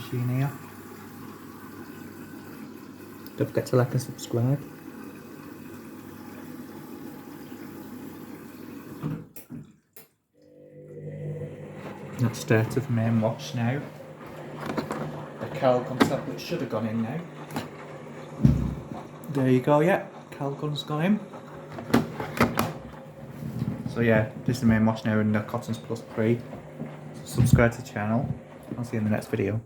machine here. Don't forget to like and subscribe. That's started the main wash now. The Calgon tablet should have gone in now. There you go, yeah, Calgon's gone in. So yeah, this is the main wash now in the Cottons Plus Pre. Subscribe to the channel. I'll see you in the next video.